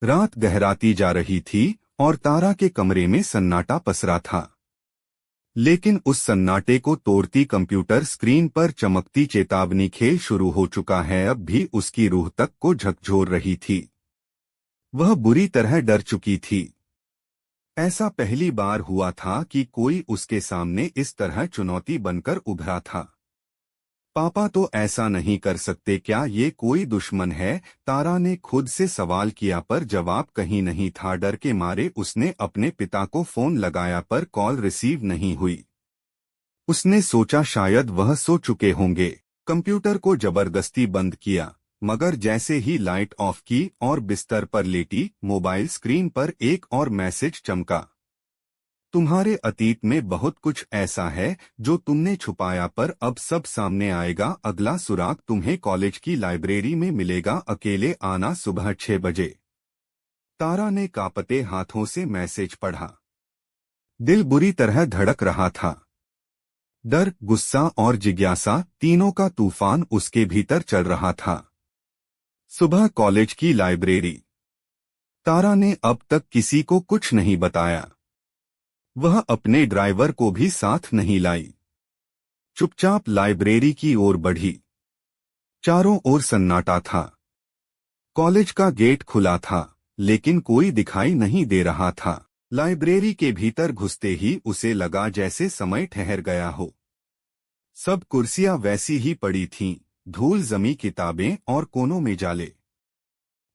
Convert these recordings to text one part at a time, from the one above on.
रात गहराती जा रही थी और तारा के कमरे में सन्नाटा पसरा था। लेकिन उस सन्नाटे को तोड़ती कंप्यूटर स्क्रीन पर चमकती चेतावनी खेल शुरू हो चुका है अब भी उसकी रूह तक को झकझोर रही थी। वह बुरी तरह डर चुकी थी। ऐसा पहली बार हुआ था कि कोई उसके सामने इस तरह चुनौती बनकर उभरा था। पापा तो ऐसा नहीं कर सकते, क्या ये कोई दुश्मन है? तारा ने खुद से सवाल किया पर जवाब कहीं नहीं था। डर के मारे उसने अपने पिता को फोन लगाया पर कॉल रिसीव नहीं हुई। उसने सोचा शायद वह सो चुके होंगे। कंप्यूटर को जबरदस्ती बंद किया, मगर जैसे ही लाइट ऑफ की और बिस्तर पर लेटी, मोबाइल स्क्रीन पर एक और मैसेज चमका। तुम्हारे अतीत में बहुत कुछ ऐसा है जो तुमने छुपाया, पर अब सब सामने आएगा। अगला सुराग तुम्हें कॉलेज की लाइब्रेरी में मिलेगा। अकेले आना, सुबह 6 बजे। तारा ने कांपते हाथों से मैसेज पढ़ा। दिल बुरी तरह धड़क रहा था। डर, गुस्सा और जिज्ञासा तीनों का तूफान उसके भीतर चल रहा था। सुबह कॉलेज की लाइब्रेरी। तारा ने अब तक किसी को कुछ नहीं बताया। वह अपने ड्राइवर को भी साथ नहीं लाई। चुपचाप लाइब्रेरी की ओर बढ़ी। चारों ओर सन्नाटा था। कॉलेज का गेट खुला था, लेकिन कोई दिखाई नहीं दे रहा था। लाइब्रेरी के भीतर घुसते ही उसे लगा जैसे समय ठहर गया हो। सब कुर्सियां वैसी ही पड़ी थीं, धूल जमी किताबें और कोनों में जाले।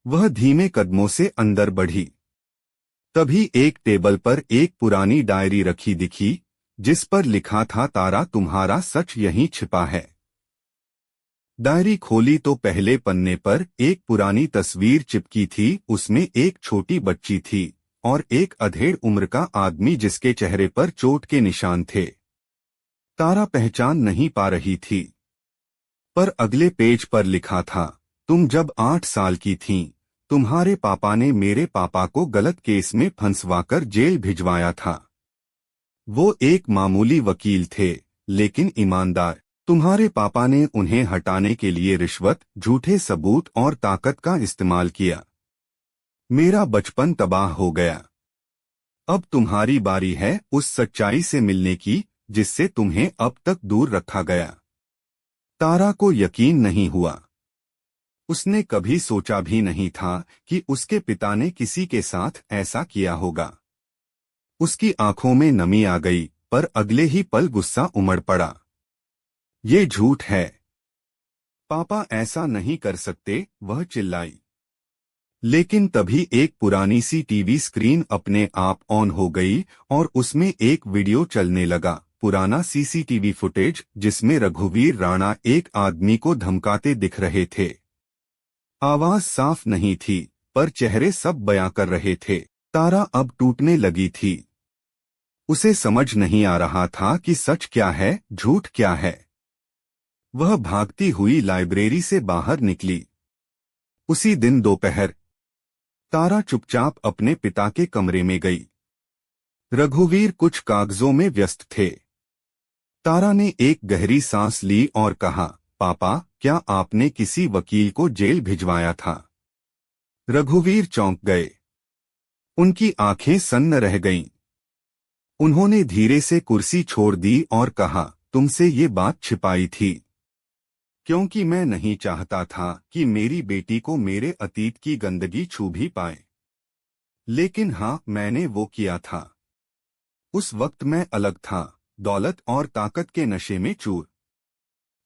वह धीमे कदमों से अंदर बढ़ी। तभी एक टेबल पर एक पुरानी डायरी रखी दिखी, जिस पर लिखा था, तारा तुम्हारा सच यहीं छिपा है। डायरी खोली तो पहले पन्ने पर एक पुरानी तस्वीर चिपकी थी। उसमें एक छोटी बच्ची थी और एक अधेड़ उम्र का आदमी जिसके चेहरे पर चोट के निशान थे। तारा पहचान नहीं पा रही थी। पर अगले पेज पर लिखा था, तुम जब 8 साल की थीं, तुम्हारे पापा ने मेरे पापा को गलत केस में फंसवाकर जेल भिजवाया था। वो एक मामूली वकील थे, लेकिन ईमानदार। तुम्हारे पापा ने उन्हें हटाने के लिए रिश्वत, झूठे सबूत और ताकत का इस्तेमाल किया। मेरा बचपन तबाह हो गया। अब तुम्हारी बारी है उस सच्चाई से मिलने की जिससे तुम्हें अब तक दूर रखा गया। तारा को यकीन नहीं हुआ। उसने कभी सोचा भी नहीं था कि उसके पिता ने किसी के साथ ऐसा किया होगा। उसकी आंखों में नमी आ गई, पर अगले ही पल गुस्सा उमड़ पड़ा। ये झूठ है। पापा ऐसा नहीं कर सकते, वह चिल्लाई। लेकिन तभी एक पुरानी सी टीवी स्क्रीन अपने आप ऑन हो गई और उसमें एक वीडियो चलने लगा। पुराना सीसीटीवी फुटेज जिसमें रघुवीर राणा एक आदमी को धमकाते दिख रहे थे। आवाज साफ नहीं थी, पर चेहरे सब बयां कर रहे थे। तारा अब टूटने लगी थी। उसे समझ नहीं आ रहा था कि सच क्या है, झूठ क्या है। वह भागती हुई लाइब्रेरी से बाहर निकली। उसी दिन दोपहर तारा चुपचाप अपने पिता के कमरे में गई। रघुवीर कुछ कागजों में व्यस्त थे। तारा ने एक गहरी सांस ली और कहा, पापा, क्या आपने किसी वकील को जेल भिजवाया था? रघुवीर चौंक गए। उनकी आंखें सन्न रह गईं। उन्होंने धीरे से कुर्सी छोड़ दी और कहा, तुमसे ये बात छिपाई थी, क्योंकि मैं नहीं चाहता था कि मेरी बेटी को मेरे अतीत की गंदगी छू भी पाए। लेकिन हाँ, मैंने वो किया था। उस वक्त मैं अलग था, दौलत और ताकत के नशे में चूर।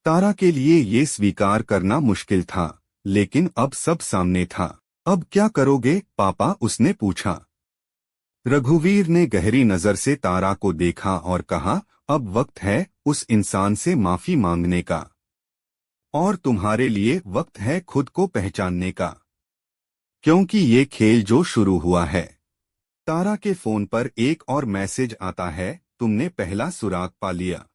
तारा के लिए ये स्वीकार करना मुश्किल था, लेकिन अब सब सामने था। अब क्या करोगे पापा? उसने पूछा। रघुवीर ने गहरी नजर से तारा को देखा और कहा, अब वक्त है उस इंसान से माफी मांगने का, और तुम्हारे लिए वक्त है खुद को पहचानने का, क्योंकि ये खेल जो शुरू हुआ है। तारा के फोन पर एक और मैसेज आता है, तुमने पहला सुराग पा लिया।